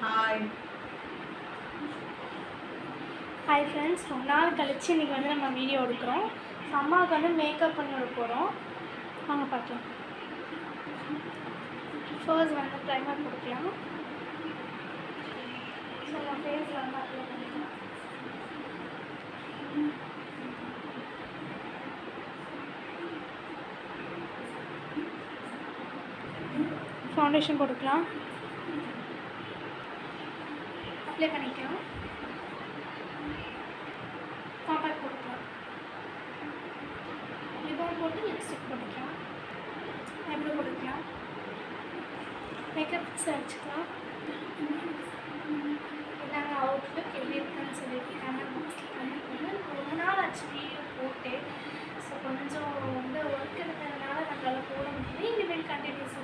Hi hi friends, ரொம்ப நாள் கழிச்சு இன்றைக்கி வந்து நம்ம வீடியோ எடுக்கிறோம். அம்மாவுக்கு வந்து மேக்கப் பண்ணி விட போகிறோம். வாங்க பார்க்கலாம். ஃபர்ஸ்ட் வந்து ப்ரைமர் கொடுக்கலாம். ஸோ நம்ம ஃபேஸில் வந்து அப்ளை பண்ணிக்கலாம். ஃபவுண்டேஷன் கொடுக்கலாம். அப்ளை பண்ணிக்கலாம். காம்பேக்ட் போட்டுக்கலாம். லிபம் போட்டு லிப்ஸ்டிக் போட்டுக்கலாம். ஐப்ரோ போட்டுக்கலாம். மேக்கப் பிக்ஸ் அடிச்சுக்கலாம். இதாங்க அவுட்லுக் எப்படி இருக்குன்னு சொல்லிட்டு கமெண்ட் பாக்ஸில் கமெண்ட் பண்ணி ரொம்ப நாள் ஆச்சு வீடியோ போட்டு. ஸோ கொஞ்சம் வந்து ஒர்க் இருந்ததுனால நம்மளால் போட முடியல. இனிமேல் கண்டினியூஸ்